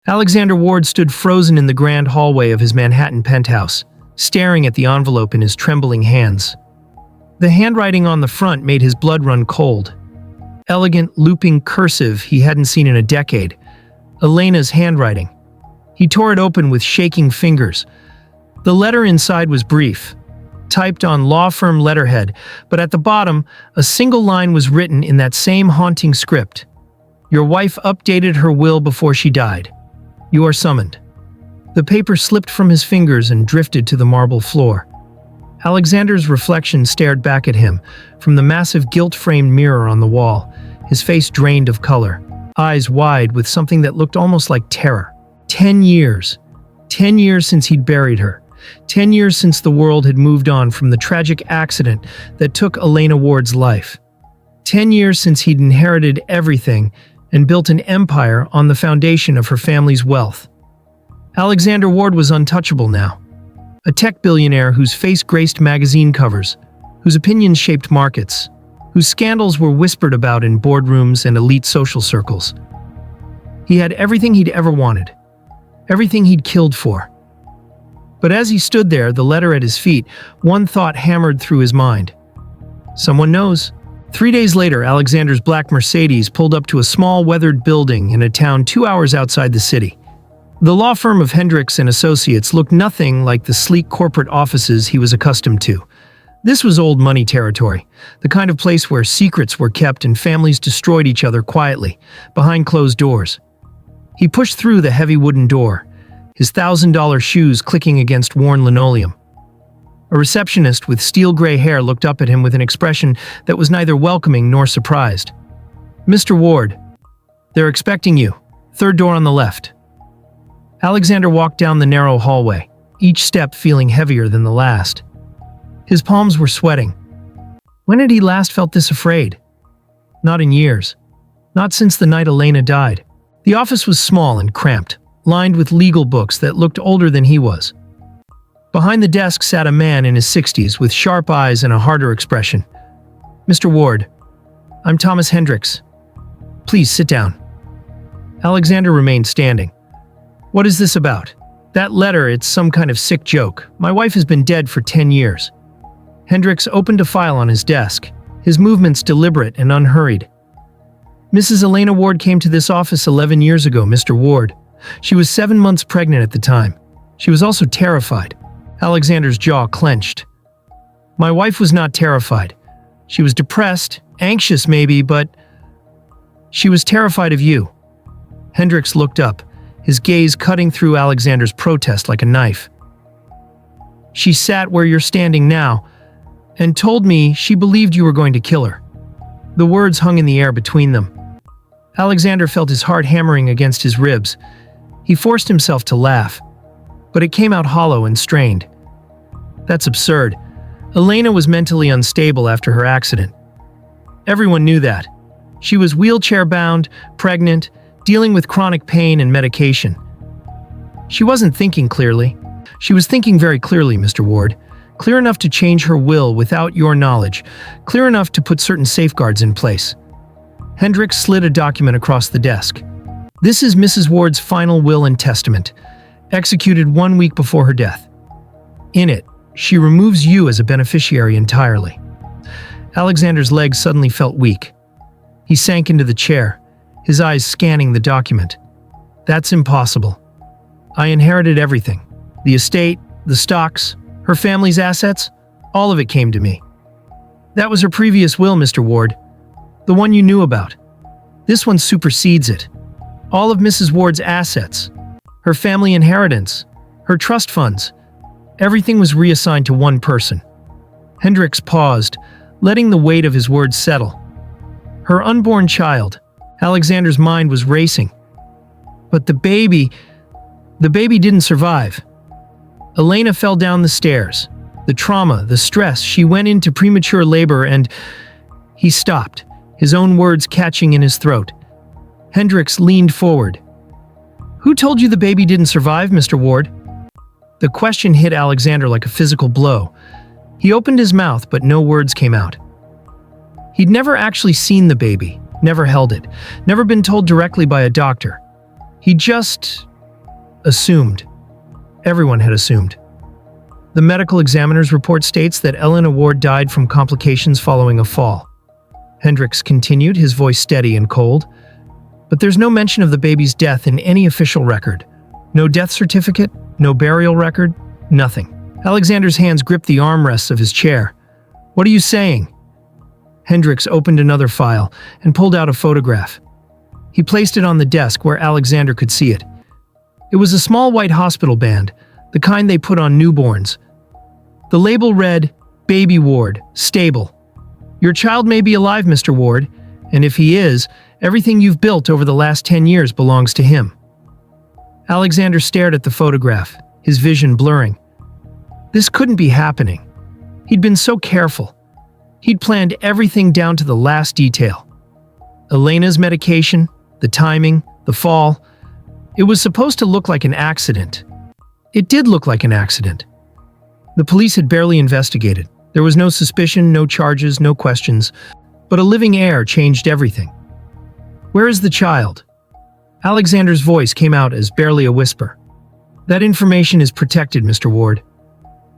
Alexander Ward stood frozen in the grand hallway of his Manhattan penthouse, staring at the envelope in his trembling hands. The handwriting on the front made his blood run cold. Elegant, looping cursive he hadn't seen in a decade. Elena's handwriting. He tore it open with shaking fingers. The letter inside was brief, typed on law firm letterhead, but at the bottom, a single line was written in that same haunting script. Your wife updated her will before she died. You are summoned. The paper slipped from his fingers and drifted to the marble floor. Alexander's reflection stared back at him from the massive gilt-framed mirror on the wall, his face drained of color, eyes wide with something that looked almost like terror. 10 years. 10 years since he'd buried her. 10 years since the world had moved on from the tragic accident that took Elena Ward's life. 10 years since he'd inherited everything and built an empire on the foundation of her family's wealth. Alexander Ward was untouchable now. A tech billionaire whose face graced magazine covers, whose opinions shaped markets, whose scandals were whispered about in boardrooms and elite social circles. He had everything he'd ever wanted, everything he'd killed for. But as he stood there, the letter at his feet, one thought hammered through his mind. Someone knows. 3 days later, Alexander's black Mercedes pulled up to a small, weathered building in a town 2 hours outside the city. The law firm of Hendricks and Associates looked nothing like the sleek corporate offices he was accustomed to. This was old money territory, the kind of place where secrets were kept and families destroyed each other quietly, behind closed doors. He pushed through the heavy wooden door, his $1,000 shoes clicking against worn linoleum. A receptionist with steel gray hair looked up at him with an expression that was neither welcoming nor surprised. Mr. Ward, they're expecting you. Third door on the left. Alexander walked down the narrow hallway, each step feeling heavier than the last. His palms were sweating. When had he last felt this afraid? Not in years. Not since the night Elena died. The office was small and cramped, lined with legal books that looked older than he was. Behind the desk sat a man in his 60s with sharp eyes and a harder expression. Mr. Ward, I'm Thomas Hendricks. Please sit down. Alexander remained standing. What is this about? That letter, it's some kind of sick joke. My wife has been dead for 10 years. Hendricks opened a file on his desk, his movements deliberate and unhurried. Mrs. Elena Ward came to this office 11 years ago, Mr. Ward. She was 7 months pregnant at the time. She was also terrified. Alexander's jaw clenched. My wife was not terrified. She was depressed, anxious maybe, but she was terrified of you. Hendricks looked up, his gaze cutting through Alexander's protest like a knife. She sat where you're standing now and told me she believed you were going to kill her. The words hung in the air between them. Alexander felt his heart hammering against his ribs. He forced himself to laugh, but it came out hollow and strained. That's absurd. Elena was mentally unstable after her accident. Everyone knew that. She was wheelchair-bound, pregnant, dealing with chronic pain and medication. She wasn't thinking clearly. She was thinking very clearly, Mr. Ward. Clear enough to change her will without your knowledge. Clear enough to put certain safeguards in place. Hendricks slid a document across the desk. This is Mrs. Ward's final will and testament, executed 1 week before her death. In it, she removes you as a beneficiary entirely. Alexander's legs suddenly felt weak. He sank into the chair, his eyes scanning the document. That's impossible. I inherited everything. The estate, the stocks, her family's assets, all of it came to me. That was her previous will, Mr. Ward. The one you knew about. This one supersedes it. All of Mrs. Ward's assets, her family inheritance, her trust funds, everything was reassigned to one person. Hendricks paused, letting the weight of his words settle. Her unborn child. Alexander's mind was racing. But the baby didn't survive. Elena fell down the stairs. The trauma, the stress, she went into premature labor and... He stopped, his own words catching in his throat. Hendricks leaned forward. Who told you the baby didn't survive, Mr. Ward? The question hit Alexander like a physical blow. He opened his mouth, but no words came out. He'd never actually seen the baby, never held it, never been told directly by a doctor. He just Assumed. Everyone had assumed. The medical examiner's report states that Elena Ward died from complications following a fall. Hendricks continued, his voice steady and cold. But there's no mention of the baby's death in any official record. No death certificate, no burial record, nothing. Alexander's hands gripped the armrests of his chair. What are you saying? Hendricks opened another file and pulled out a photograph. He placed it on the desk where Alexander could see it. It was a small white hospital band, the kind they put on newborns. The label read, Baby Ward, Stable. Your child may be alive, Mr. Ward, and if he is, everything you've built over the last 10 years belongs to him. Alexander stared at the photograph, his vision blurring. This couldn't be happening. He'd been so careful. He'd planned everything down to the last detail. Elena's medication, the timing, the fall. It was supposed to look like an accident. It did look like an accident. The police had barely investigated. There was no suspicion, no charges, no questions. But a living heir changed everything. Where is the child? Alexander's voice came out as barely a whisper. That information is protected, Mr. Ward.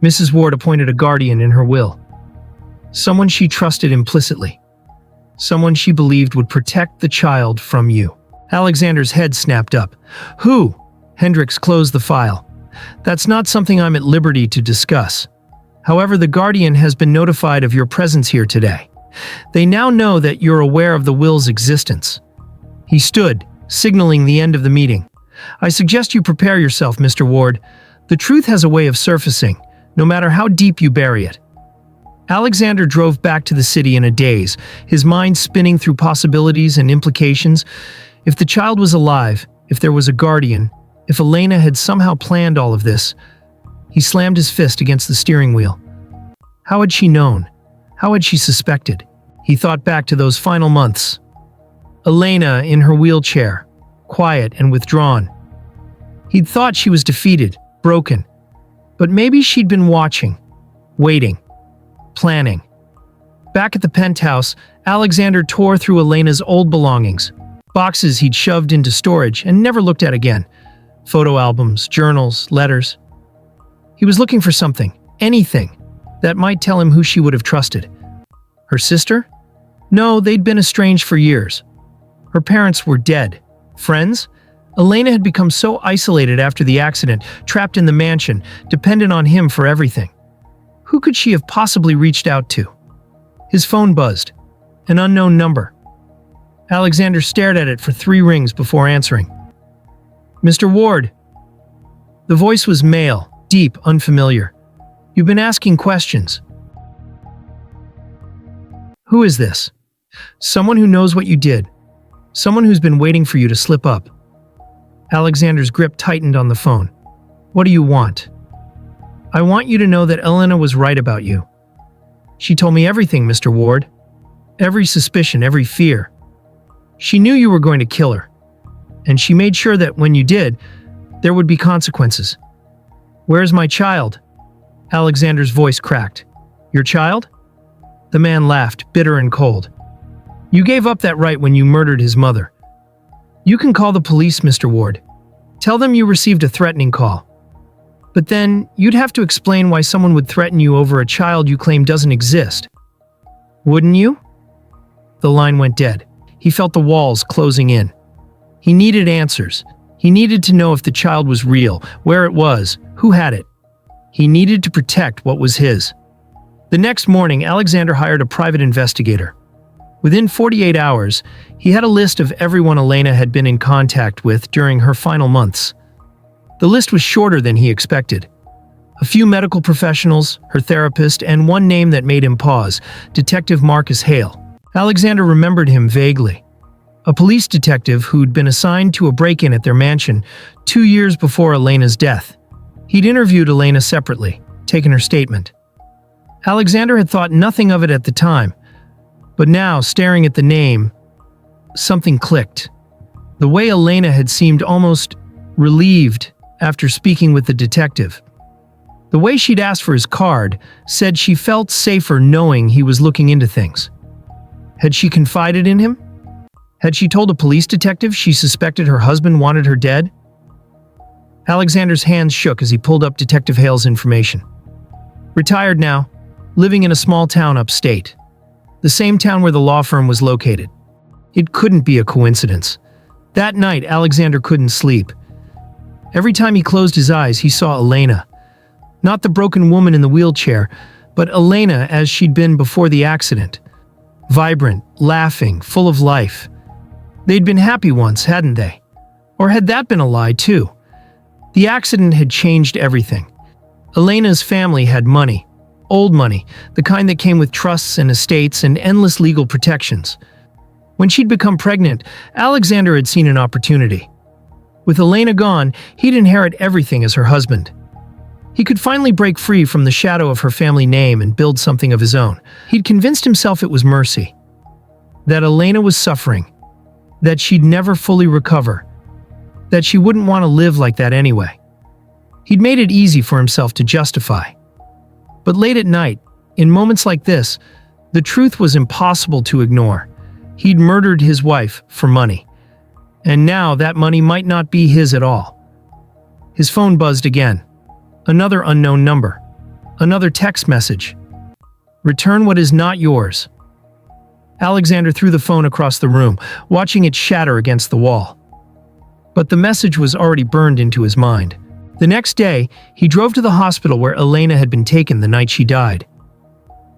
Mrs. Ward appointed a guardian in her will. Someone she trusted implicitly. Someone she believed would protect the child from you. Alexander's head snapped up. Who? Hendricks closed the file. That's not something I'm at liberty to discuss. However, the guardian has been notified of your presence here today. They now know that you're aware of the will's existence. He stood, signaling the end of the meeting. I suggest you prepare yourself, Mr. Ward. The truth has a way of surfacing, no matter how deep you bury it. Alexander drove back to the city in a daze, his mind spinning through possibilities and implications. If the child was alive, if there was a guardian, if Elena had somehow planned all of this, he slammed his fist against the steering wheel. How had she known? How had she suspected? He thought back to those final months. Elena in her wheelchair, quiet and withdrawn. He'd thought she was defeated, broken. But maybe she'd been watching, waiting, planning. Back at the penthouse, Alexander tore through Elena's old belongings, boxes he'd shoved into storage and never looked at again. Photo albums, journals, letters. He was looking for something, anything, that might tell him who she would have trusted. Her sister? No, they'd been estranged for years. Her parents were dead. Friends? Elena had become so isolated after the accident, trapped in the mansion, dependent on him for everything. Who could she have possibly reached out to? His phone buzzed. An unknown number. Alexander stared at it for 3 rings before answering. Mr. Ward. The voice was male, deep, unfamiliar. You've been asking questions. Who is this? Someone who knows what you did. Someone who's been waiting for you to slip up. Alexander's grip tightened on the phone. What do you want? I want you to know that Elena was right about you. She told me everything, Mr. Ward. Every suspicion, every fear. She knew you were going to kill her. And she made sure that when you did, there would be consequences. Where's my child? Alexander's voice cracked. Your child? The man laughed, bitter and cold. You gave up that right when you murdered his mother. You can call the police, Mr. Ward. Tell them you received a threatening call. But then, you'd have to explain why someone would threaten you over a child you claim doesn't exist. Wouldn't you? The line went dead. He felt the walls closing in. He needed answers. He needed to know if the child was real, where it was, who had it. He needed to protect what was his. The next morning, Alexander hired a private investigator. Within 48 hours, he had a list of everyone Elena had been in contact with during her final months. The list was shorter than he expected. A few medical professionals, her therapist, and one name that made him pause, Detective Marcus Hale. Alexander remembered him vaguely. A police detective who'd been assigned to a break-in at their mansion 2 years before Elena's death. He'd interviewed Elena separately, taken her statement. Alexander had thought nothing of it at the time, but now, staring at the name, something clicked. The way Elena had seemed almost relieved after speaking with the detective. The way she'd asked for his card said she felt safer knowing he was looking into things. Had she confided in him? Had she told a police detective she suspected her husband wanted her dead? Alexander's hands shook as he pulled up Detective Hale's information. Retired now, living in a small town upstate. The same town where the law firm was located. It couldn't be a coincidence. That night, Alexander couldn't sleep. Every time he closed his eyes, he saw Elena. Not the broken woman in the wheelchair, but Elena as she'd been before the accident. Vibrant, laughing, full of life. They'd been happy once, hadn't they? Or had that been a lie, too? The accident had changed everything. Elena's family had money. Old money, the kind that came with trusts and estates and endless legal protections. When she'd become pregnant, Alexander had seen an opportunity. With Elena gone, he'd inherit everything as her husband. He could finally break free from the shadow of her family name and build something of his own. He'd convinced himself it was mercy. That Elena was suffering. That she'd never fully recover. That she wouldn't want to live like that anyway. He'd made it easy for himself to justify. But late at night, in moments like this, the truth was impossible to ignore. He'd murdered his wife for money. And now that money might not be his at all. His phone buzzed again. Another unknown number. Another text message. Return what is not yours. Alexander threw the phone across the room, watching it shatter against the wall. But the message was already burned into his mind. The next day, he drove to the hospital where Elena had been taken the night she died.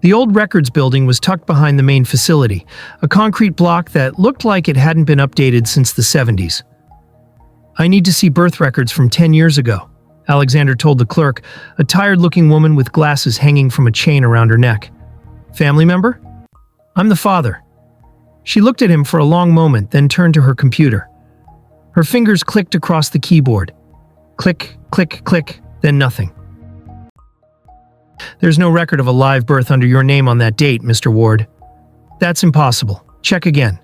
The old records building was tucked behind the main facility, a concrete block that looked like it hadn't been updated since the 70s. I need to see birth records from 10 years ago, Alexander told the clerk, a tired-looking woman with glasses hanging from a chain around her neck. Family member? I'm the father. She looked at him for a long moment, then turned to her computer. Her fingers clicked across the keyboard. Click, click, click, then nothing. There's no record of a live birth under your name on that date, Mr. Ward. That's impossible. Check again.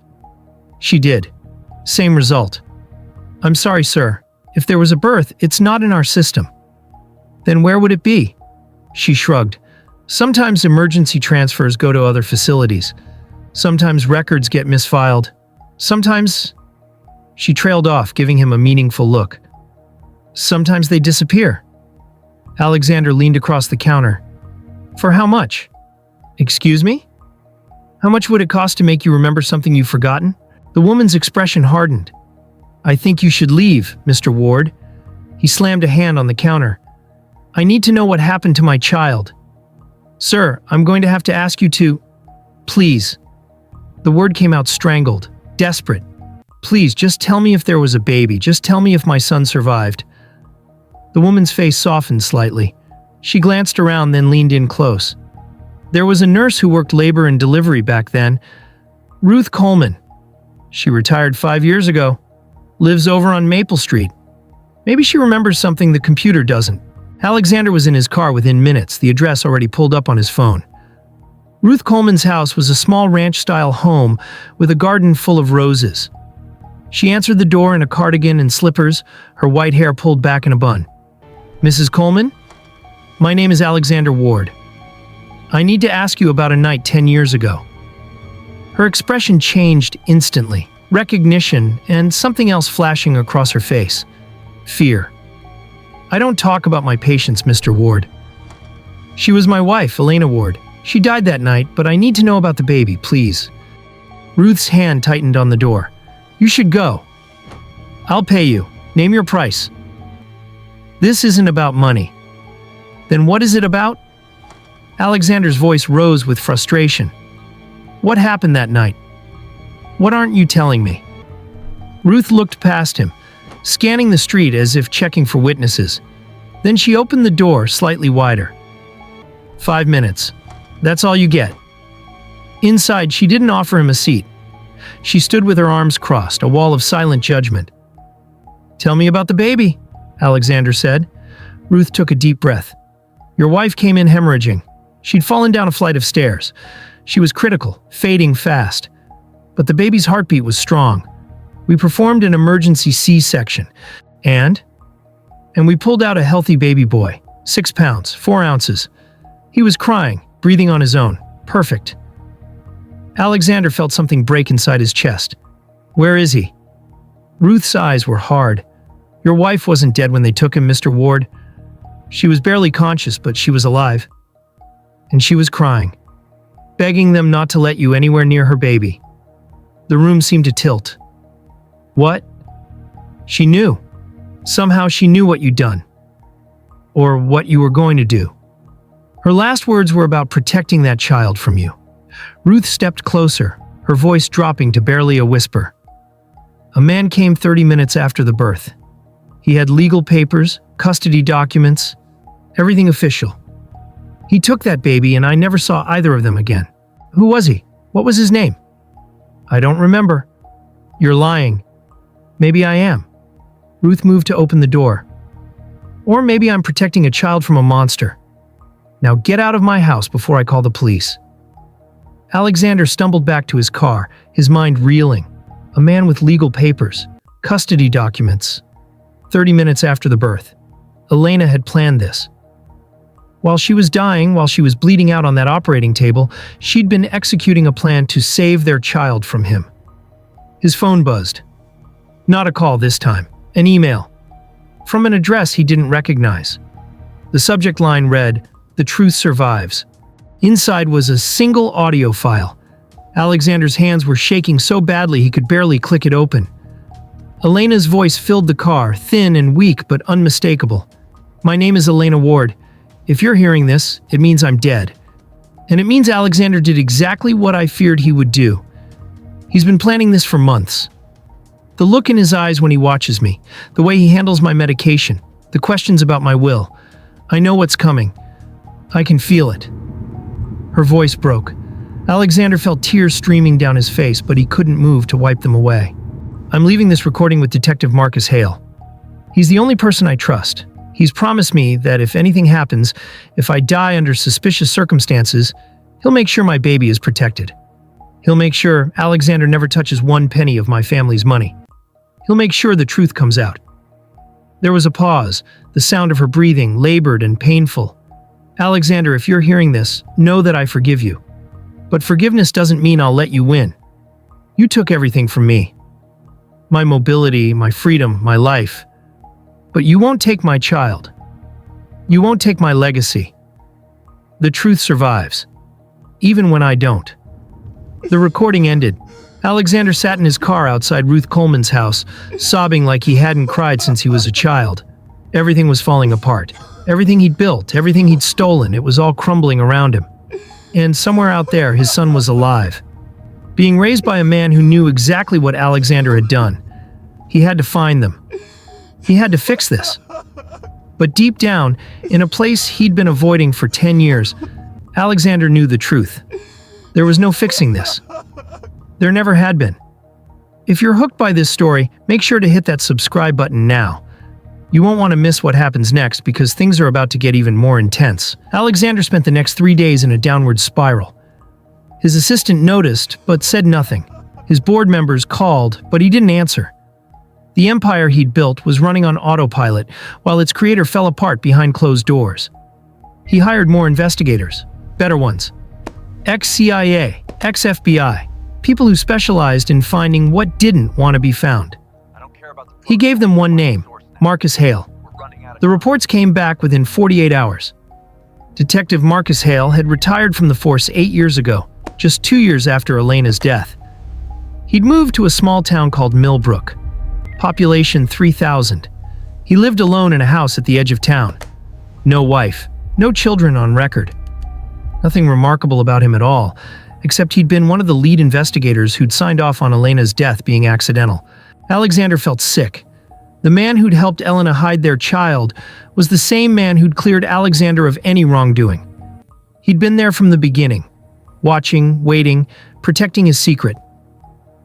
She did. Same result. I'm sorry, sir. If there was a birth, it's not in our system. Then where would it be? She shrugged. Sometimes emergency transfers go to other facilities. Sometimes records get misfiled. Sometimes... She trailed off, giving him a meaningful look. Sometimes they disappear. Alexander leaned across the counter. For how much? Excuse me? How much would it cost to make you remember something you've forgotten? The woman's expression hardened. I think you should leave, Mr. Ward. He slammed a hand on the counter. I need to know what happened to my child. Sir, I'm going to have to ask you to... Please. The word came out strangled, desperate. Please, just tell me if there was a baby. Just tell me if my son survived. The woman's face softened slightly. She glanced around, then leaned in close. There was a nurse who worked labor and delivery back then. Ruth Coleman. She retired 5 years ago. Lives over on Maple Street. Maybe she remembers something the computer doesn't. Alexander was in his car within minutes, the address already pulled up on his phone. Ruth Coleman's house was a small ranch-style home with a garden full of roses. She answered the door in a cardigan and slippers, her white hair pulled back in a bun. Mrs. Coleman? My name is Alexander Ward. I need to ask you about a night 10 years ago. Her expression changed instantly. Recognition and something else flashing across her face. Fear. I don't talk about my patients, Mr. Ward. She was my wife, Elena Ward. She died that night, but I need to know about the baby, please. Ruth's hand tightened on the door. You should go. I'll pay you. Name your price. This isn't about money. Then what is it about? Alexander's voice rose with frustration. What happened that night? What aren't you telling me? Ruth looked past him, scanning the street as if checking for witnesses. Then she opened the door slightly wider. 5 minutes. That's all you get. Inside, she didn't offer him a seat. She stood with her arms crossed, a wall of silent judgment. Tell me about the baby, Alexander said. Ruth took a deep breath. Your wife came in hemorrhaging. She'd fallen down a flight of stairs. She was critical, fading fast. But the baby's heartbeat was strong. We performed an emergency C-section. And we pulled out a healthy baby boy, 6 pounds, 4 ounces. He was crying, breathing on his own. Perfect. Alexander felt something break inside his chest. Where is he? Ruth's eyes were hard. Your wife wasn't dead when they took him, Mr. Ward. She was barely conscious, but she was alive. And she was crying, begging them not to let you anywhere near her baby. The room seemed to tilt. What? She knew. Somehow she knew what you'd done. Or what you were going to do. Her last words were about protecting that child from you. Ruth stepped closer, her voice dropping to barely a whisper. A man came 30 minutes after the birth. He had legal papers, custody documents, everything official. He took that baby and I never saw either of them again. Who was he? What was his name? I don't remember. You're lying. Maybe I am. Ruth moved to open the door. Or maybe I'm protecting a child from a monster. Now get out of my house before I call the police. Alexander stumbled back to his car, his mind reeling. A man with legal papers, custody documents. 30 minutes after the birth. Elena had planned this. While she was dying, while she was bleeding out on that operating table, she'd been executing a plan to save their child from him. His phone buzzed. Not a call this time. An email. From an address he didn't recognize. The subject line read, "The truth survives." Inside was a single audio file. Alexander's hands were shaking so badly he could barely click it open. Elena's voice filled the car, thin and weak but unmistakable. My name is Elena Ward. If you're hearing this, it means I'm dead. And it means Alexander did exactly what I feared he would do. He's been planning this for months. The look in his eyes when he watches me, the way he handles my medication, the questions about my will. I know what's coming. I can feel it. Her voice broke. Alexander felt tears streaming down his face, but he couldn't move to wipe them away. I'm leaving this recording with Detective Marcus Hale. He's the only person I trust. He's promised me that if anything happens, if I die under suspicious circumstances, he'll make sure my baby is protected. He'll make sure Alexander never touches one penny of my family's money. He'll make sure the truth comes out. There was a pause, the sound of her breathing, labored and painful. Alexander, if you're hearing this, know that I forgive you. But forgiveness doesn't mean I'll let you win. You took everything from me. My mobility, my freedom, my life. But you won't take my child. You won't take my legacy. The truth survives, even when I don't. The recording ended. Alexander sat in his car outside Ruth Coleman's house, sobbing like he hadn't cried since he was a child. Everything was falling apart. Everything he'd built, everything he'd stolen, it was all crumbling around him. And somewhere out there, his son was alive. Being raised by a man who knew exactly what Alexander had done. He had to find them. He had to fix this. But deep down, in a place he'd been avoiding for 10 years, Alexander knew the truth. There was no fixing this. There never had been. If you're hooked by this story, make sure to hit that subscribe button now. You won't want to miss what happens next because things are about to get even more intense. Alexander spent the next 3 days in a downward spiral. His assistant noticed, but said nothing. His board members called, but he didn't answer. The empire he'd built was running on autopilot, while its creator fell apart behind closed doors. He hired more investigators, better ones. Ex-CIA, ex-FBI, people who specialized in finding what didn't want to be found. He gave them one name, Marcus Hale. The reports came back within 48 hours. Detective Marcus Hale had retired from the force 8 years ago, just 2 years after Elena's death. He'd moved to a small town called Millbrook. Population 3,000. He lived alone in a house at the edge of town. No wife, no children on record. Nothing remarkable about him at all, except he'd been one of the lead investigators who'd signed off on Elena's death being accidental. Alexander felt sick. The man who'd helped Elena hide their child was the same man who'd cleared Alexander of any wrongdoing. He'd been there from the beginning, watching, waiting, protecting his secret.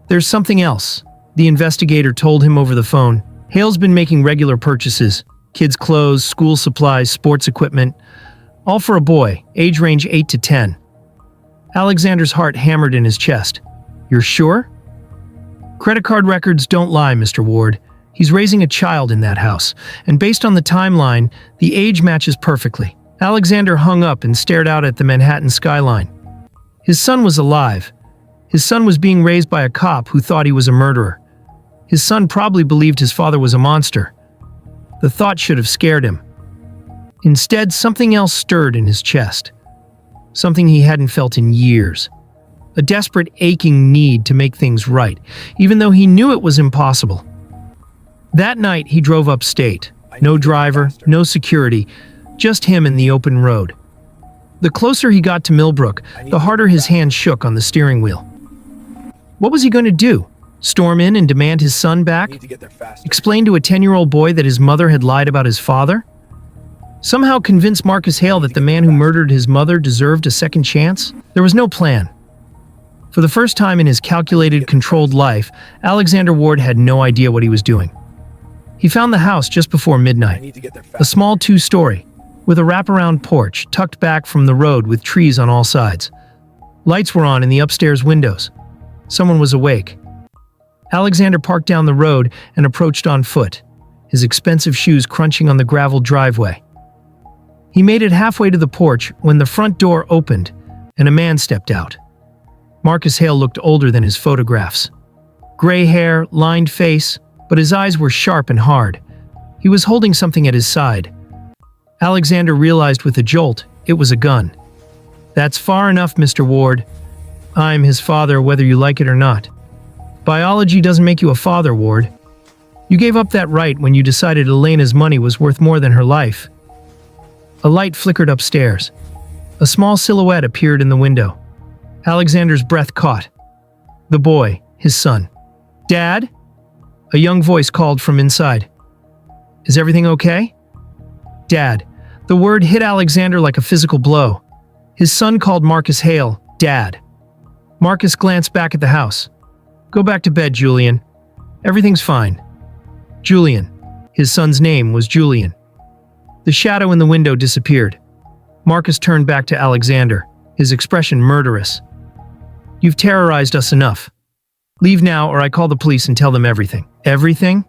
There's something else, the investigator told him over the phone. Hale's been making regular purchases, kids' clothes, school supplies, sports equipment, all for a boy, age range 8 to 10. Alexander's heart hammered in his chest. You're sure? Credit card records don't lie, Mr. Ward. He's raising a child in that house, and based on the timeline, the age matches perfectly. Alexander hung up and stared out at the Manhattan skyline. His son was alive. His son was being raised by a cop who thought he was a murderer. His son probably believed his father was a monster. The thought should have scared him. Instead, something else stirred in his chest. Something he hadn't felt in years. A desperate, aching need to make things right, even though he knew it was impossible. That night, he drove upstate. No driver, no security, just him and the open road. The closer he got to Millbrook, the harder his hand shook on the steering wheel. What was he going to do? Storm in and demand his son back? Explain to a 10-year-old boy that his mother had lied about his father? Somehow convince Marcus Hale that the man who murdered his mother deserved a second chance? There was no plan. For the first time in his calculated, controlled life, Alexander Ward had no idea what he was doing. He found the house just before midnight. A small two-story, with a wraparound porch tucked back from the road with trees on all sides. Lights were on in the upstairs windows. Someone was awake. Alexander parked down the road and approached on foot, his expensive shoes crunching on the gravel driveway. He made it halfway to the porch when the front door opened and a man stepped out. Marcus Hale looked older than his photographs. Gray hair, lined face, but his eyes were sharp and hard. He was holding something at his side. Alexander realized with a jolt it was a gun. "That's far enough, Mr. Ward. I'm his father whether you like it or not. Biology doesn't make you a father, Ward. You gave up that right when you decided Elena's money was worth more than her life." A light flickered upstairs. A small silhouette appeared in the window. Alexander's breath caught. The boy, his son. "Dad?" A young voice called from inside. "Is everything okay?" "Dad." The word hit Alexander like a physical blow. His son called Marcus Hale, "Dad." Marcus glanced back at the house. "Go back to bed, Julian. Everything's fine." Julian. His son's name was Julian. The shadow in the window disappeared. Marcus turned back to Alexander, his expression murderous. "You've terrorized us enough. Leave now or I call the police and tell them everything." "Everything?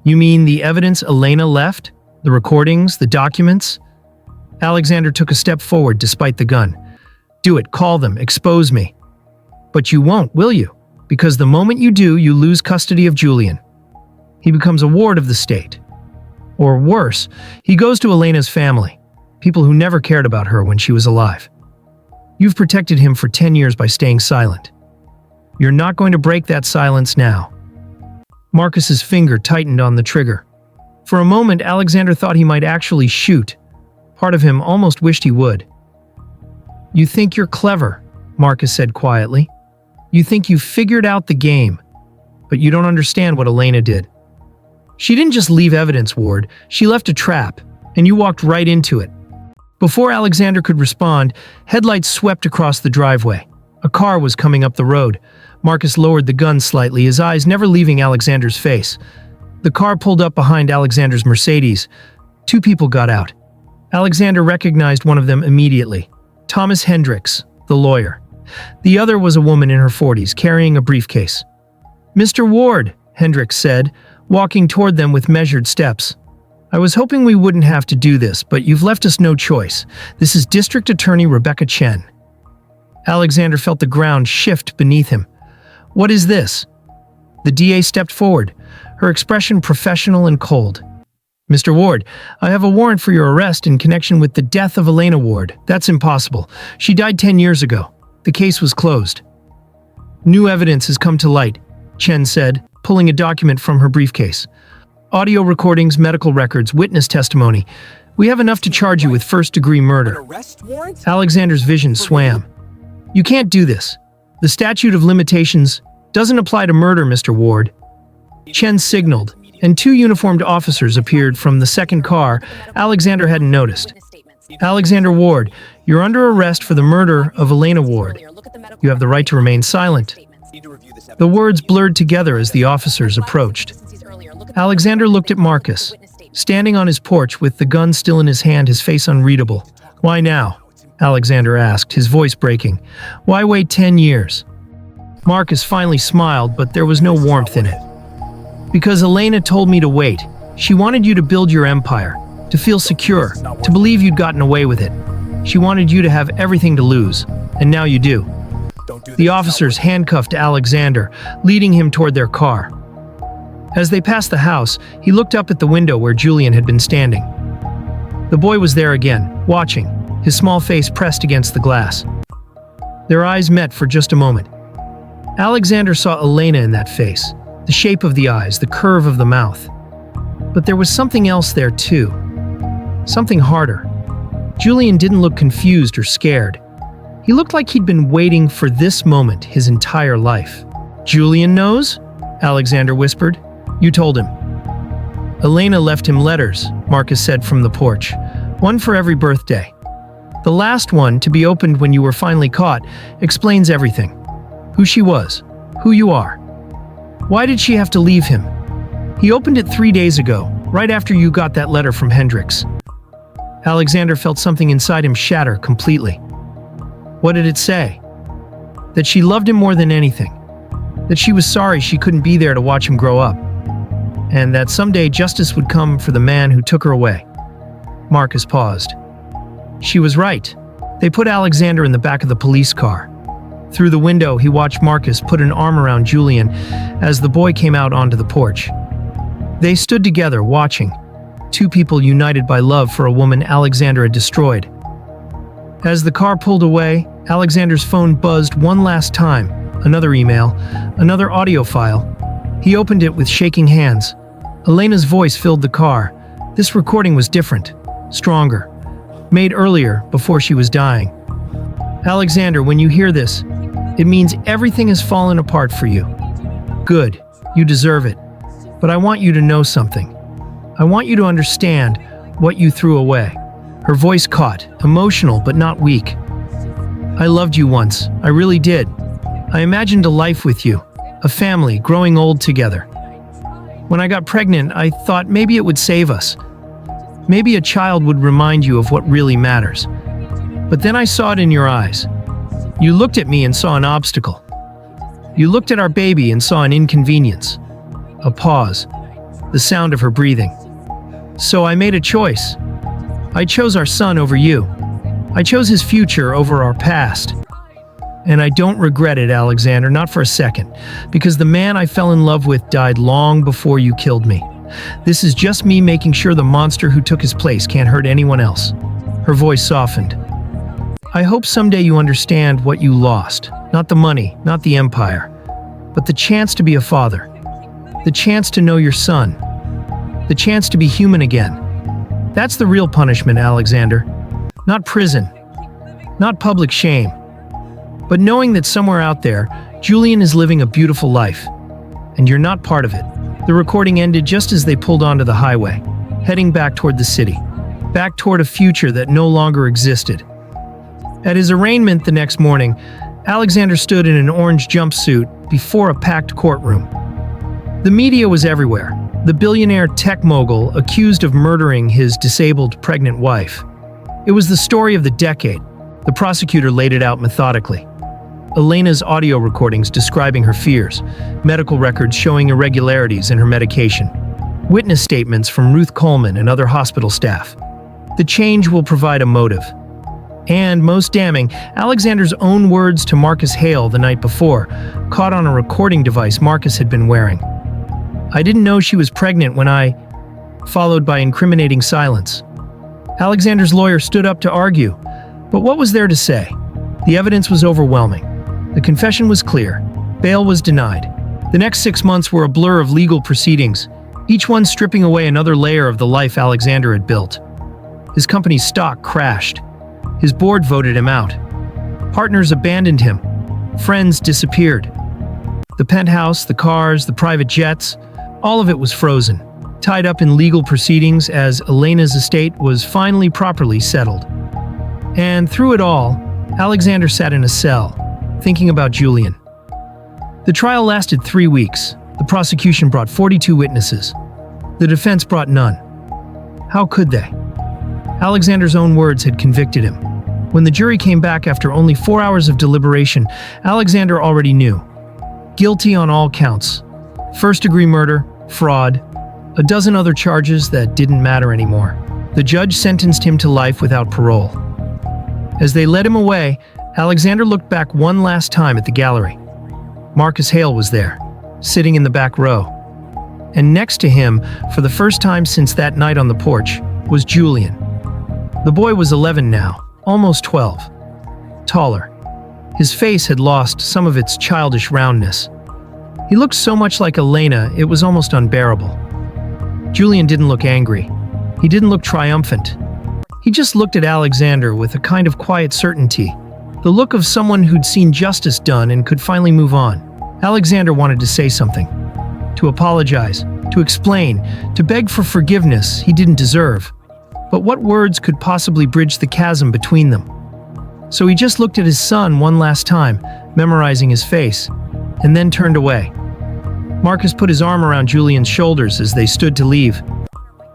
You mean the evidence Elena left? The recordings, the documents?" Alexander took a step forward despite the gun. "Do it, call them, expose me." "But you won't, will you? Because the moment you do, you lose custody of Julian. He becomes a ward of the state. Or worse, he goes to Elena's family, people who never cared about her when she was alive. You've protected him for 10 years by staying silent. You're not going to break that silence now." Marcus's finger tightened on the trigger. For a moment, Alexander thought he might actually shoot. Part of him almost wished he would. "You think you're clever," Marcus said quietly. "You think you figured out the game, but you don't understand what Elena did. She didn't just leave evidence, Ward. She left a trap, and you walked right into it." Before Alexander could respond, headlights swept across the driveway. A car was coming up the road. Marcus lowered the gun slightly, his eyes never leaving Alexander's face. The car pulled up behind Alexander's Mercedes. Two people got out. Alexander recognized one of them immediately. Thomas Hendricks, the lawyer. The other was a woman in her 40s, carrying a briefcase. "Mr. Ward," Hendricks said, walking toward them with measured steps. "I was hoping we wouldn't have to do this, but you've left us no choice. This is District Attorney Rebecca Chen." Alexander felt the ground shift beneath him. "What is this?" The DA stepped forward, her expression professional and cold. "Mr. Ward, I have a warrant for your arrest in connection with the death of Elena Ward. That's impossible. She died 10 years ago. The case was closed." "New evidence has come to light," Chen said, pulling a document from her briefcase. "Audio recordings, medical records, witness testimony. We have enough to charge you with first-degree murder." Alexander's vision swam. "You can't do this. The statute of limitations doesn't apply to murder, Mr. Ward." Chen signaled, and two uniformed officers appeared from the second car Alexander hadn't noticed. "Alexander Ward, you're under arrest for the murder of Elena Ward. You have the right to remain silent." The words blurred together as the officers approached. Alexander looked at Marcus, standing on his porch with the gun still in his hand, his face unreadable. "Why now?" Alexander asked, his voice breaking. "Why wait 10 years?" Marcus finally smiled, but there was no warmth in it. "Because Elena told me to wait. She wanted you to build your empire, to feel secure, to believe you'd gotten away with it. She wanted you to have everything to lose, and now you do." The officers handcuffed Alexander, leading him toward their car. As they passed the house, he looked up at the window where Julian had been standing. The boy was there again, watching, his small face pressed against the glass. Their eyes met for just a moment. Alexander saw Elena in that face, the shape of the eyes, the curve of the mouth. But there was something else there too. Something harder. Julian didn't look confused or scared. He looked like he'd been waiting for this moment his entire life. "Julian knows?" Alexander whispered. "You told him." "Elena left him letters," Marcus said from the porch. "One for every birthday. The last one, to be opened when you were finally caught, explains everything. Who she was, who you are. Why did she have to leave him? He opened it 3 days ago, right after you got that letter from Hendricks." Alexander felt something inside him shatter completely. What did it say? That she loved him more than anything. That she was sorry she couldn't be there to watch him grow up. And that someday justice would come for the man who took her away. Marcus paused. She was right. They put Alexander in the back of the police car. Through the window, he watched Marcus put an arm around Julian as the boy came out onto the porch. They stood together, watching. Two people united by love for a woman Alexander had destroyed. As the car pulled away, Alexander's phone buzzed one last time. Another email, another audio file. He opened it with shaking hands. Elena's voice filled the car. This recording was different, stronger, made earlier, before she was dying. "Alexander, when you hear this, it means everything has fallen apart for you. Good, you deserve it. But I want you to know something. I want you to understand what you threw away." Her voice caught, emotional but not weak. "I loved you once, I really did. I imagined a life with you, a family growing old together. When I got pregnant, I thought maybe it would save us. Maybe a child would remind you of what really matters. But then I saw it in your eyes. You looked at me and saw an obstacle. You looked at our baby and saw an inconvenience." A pause, the sound of her breathing. "So I made a choice. I chose our son over you. I chose his future over our past. And I don't regret it, Alexander, not for a second, because the man I fell in love with died long before you killed me. This is just me making sure the monster who took his place can't hurt anyone else." Her voice softened. "I hope someday you understand what you lost. Not the money, not the empire, but the chance to be a father. The chance to know your son. The chance to be human again. That's the real punishment, Alexander. Not prison. Not public shame. But knowing that somewhere out there, Julian is living a beautiful life. And you're not part of it." The recording ended just as they pulled onto the highway, heading back toward the city. Back toward a future that no longer existed. At his arraignment the next morning, Alexander stood in an orange jumpsuit before a packed courtroom. The media was everywhere. The billionaire tech mogul accused of murdering his disabled pregnant wife. It was the story of the decade. The prosecutor laid it out methodically. Elena's audio recordings describing her fears, medical records showing irregularities in her medication, witness statements from Ruth Coleman and other hospital staff. The change will provide a motive. And, most damning, Alexander's own words to Marcus Hale the night before, caught on a recording device Marcus had been wearing. "I didn't know she was pregnant when I..." followed by incriminating silence. Alexander's lawyer stood up to argue, but what was there to say? The evidence was overwhelming. The confession was clear. Bail was denied. The next 6 months were a blur of legal proceedings, each one stripping away another layer of the life Alexander had built. His company's stock crashed. His board voted him out. Partners abandoned him. Friends disappeared. The penthouse, the cars, the private jets, all of it was frozen, tied up in legal proceedings as Elena's estate was finally properly settled. And through it all, Alexander sat in a cell, thinking about Julian. The trial lasted 3 weeks. The prosecution brought 42 witnesses. The defense brought none. How could they? Alexander's own words had convicted him. When the jury came back after only 4 hours of deliberation, Alexander already knew. Guilty on all counts. First-degree murder, fraud, a dozen other charges that didn't matter anymore. The judge sentenced him to life without parole. As they led him away, Alexander looked back one last time at the gallery. Marcus Hale was there, sitting in the back row. and next to him, for the first time since that night on the porch, was Julian. The boy was 11 now, almost 12. Taller. His face had lost some of its childish roundness. He looked so much like Elena, it was almost unbearable. Julian didn't look angry. He didn't look triumphant. He just looked at Alexander with a kind of quiet certainty, the look of someone who'd seen justice done and could finally move on. Alexander wanted to say something, to apologize, to explain, to beg for forgiveness he didn't deserve. But what words could possibly bridge the chasm between them? So he just looked at his son one last time, memorizing his face, and then turned away. Marcus put his arm around Julian's shoulders as they stood to leave.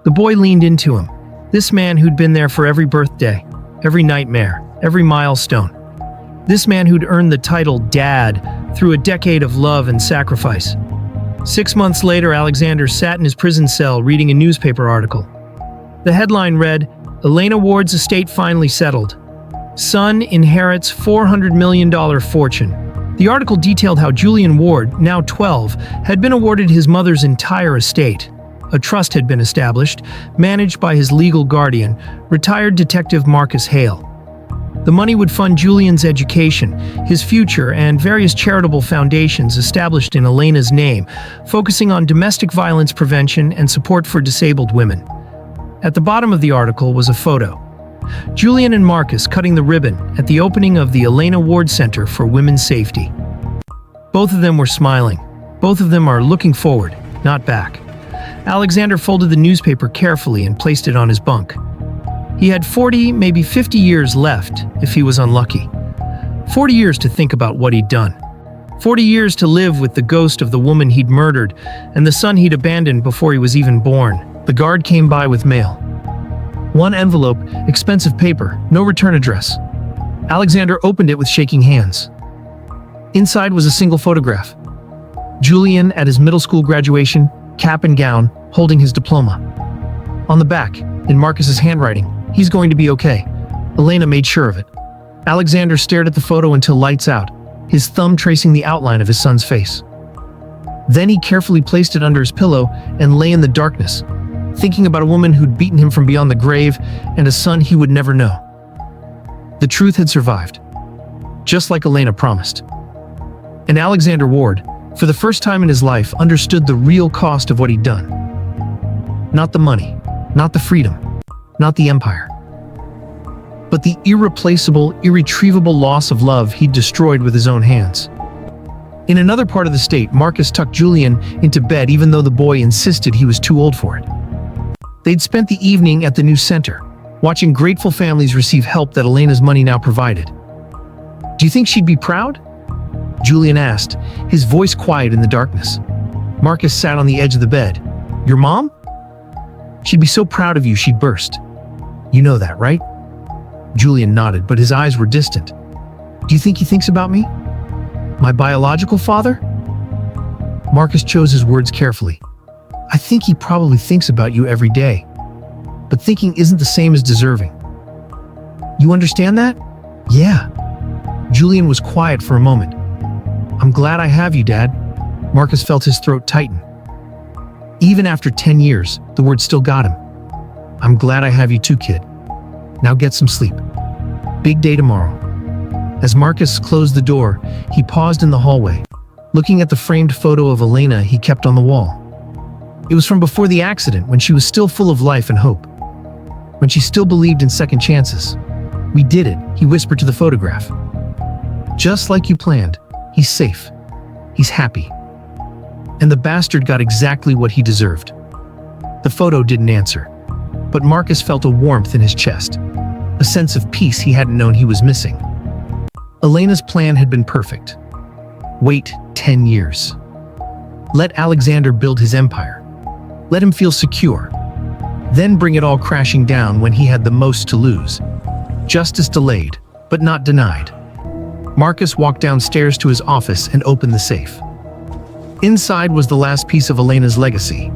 The boy leaned into him, this man who'd been there for every birthday, every nightmare, every milestone. This man who'd earned the title Dad through a decade of love and sacrifice. 6 months later, Alexander sat in his prison cell reading a newspaper article. The headline read, "Elena Ward's estate finally settled. Son inherits $400 million fortune." The article detailed how Julian Ward, now 12, had been awarded his mother's entire estate. A trust had been established, managed by his legal guardian, retired Detective Marcus Hale. The money would fund Julian's education, his future, and various charitable foundations established in Elena's name, focusing on domestic violence prevention and support for disabled women. At the bottom of the article was a photo. Julian and Marcus cutting the ribbon at the opening of the Elena Ward Center for Women's Safety. Both of them were smiling. Both of them are looking forward, not back. Alexander folded the newspaper carefully and placed it on his bunk. He had 40, maybe 50 years left if he was unlucky. 40 years to think about what he'd done. 40 years to live with the ghost of the woman he'd murdered and the son he'd abandoned before he was even born. The guard came by with mail. One envelope, expensive paper, no return address. Alexander opened it with shaking hands. Inside was a single photograph. Julian at his middle school graduation, cap and gown, holding his diploma. On the back, in Marcus's handwriting, "He's going to be okay. Elena made sure of it." Alexander stared at the photo until lights out, his thumb tracing the outline of his son's face. Then he carefully placed it under his pillow and lay in the darkness, thinking about a woman who'd beaten him from beyond the grave and a son he would never know. The truth had survived, just like Elena promised. And Alexander Ward, for the first time in his life, understood the real cost of what he'd done. Not the money, not the freedom, not the empire, but the irreplaceable, irretrievable loss of love he'd destroyed with his own hands. In another part of the state, Marcus tucked Julian into bed even though the boy insisted he was too old for it. They'd spent the evening at the new center, watching grateful families receive help that Elena's money now provided. "Do you think she'd be proud?" Julian asked, his voice quiet in the darkness. Marcus sat on the edge of the bed. "Your mom? She'd be so proud of you she'd burst. You know that, right?" Julian nodded, but his eyes were distant. "Do you think he thinks about me? My biological father?" Marcus chose his words carefully. "I think he probably thinks about you every day. But thinking isn't the same as deserving. You understand that?" "Yeah." Julian was quiet for a moment. "I'm glad I have you, Dad." Marcus felt his throat tighten. Even after 10 years, the word still got him. "I'm glad I have you too, kid. Now get some sleep. Big day tomorrow." As Marcus closed the door, he paused in the hallway, looking at the framed photo of Elena he kept on the wall. It was from before the accident, when she was still full of life and hope. When she still believed in second chances. "We did it," he whispered to the photograph. "Just like you planned. He's safe. He's happy." And the bastard got exactly what he deserved. The photo didn't answer, but Marcus felt a warmth in his chest, a sense of peace he hadn't known he was missing. Elena's plan had been perfect. Wait 10 years. Let Alexander build his empire. Let him feel secure. Then bring it all crashing down when he had the most to lose. Justice delayed, but not denied. Marcus walked downstairs to his office and opened the safe. Inside was the last piece of Elena's legacy.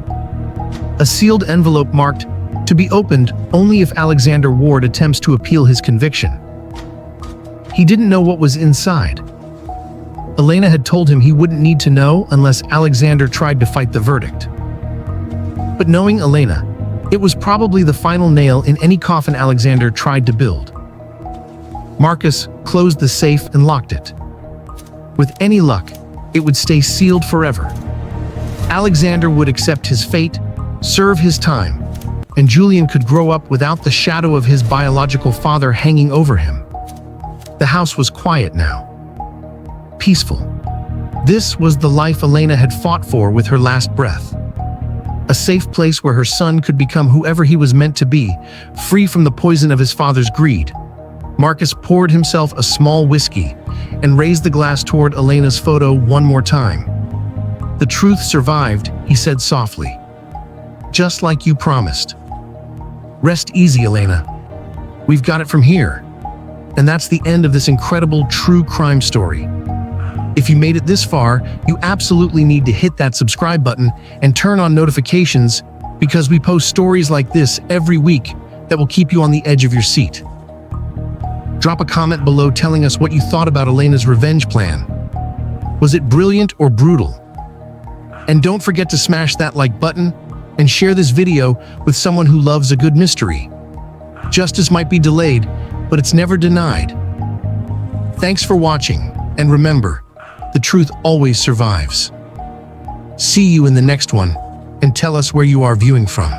A sealed envelope marked, "To be opened only if Alexander Ward attempts to appeal his conviction." He didn't know what was inside. Elena had told him he wouldn't need to know unless Alexander tried to fight the verdict. But knowing Elena, it was probably the final nail in any coffin Alexander tried to build. Marcus closed the safe and locked it. With any luck, it would stay sealed forever. Alexander would accept his fate, serve his time, and Julian could grow up without the shadow of his biological father hanging over him. The house was quiet now. Peaceful. This was the life Elena had fought for with her last breath. A safe place where her son could become whoever he was meant to be, free from the poison of his father's greed. Marcus poured himself a small whiskey and raised the glass toward Elena's photo one more time. "The truth survived," he said softly. "Just like you promised. Rest easy, Elena. We've got it from here." And that's the end of this incredible true crime story. If you made it this far, you absolutely need to hit that subscribe button and turn on notifications, because we post stories like this every week that will keep you on the edge of your seat. Drop a comment below telling us what you thought about Elena's revenge plan. Was it brilliant or brutal? And don't forget to smash that like button and share this video with someone who loves a good mystery. Justice might be delayed, but it's never denied. Thanks for watching, and remember, the truth always survives. See you in the next one, and tell us where you are viewing from.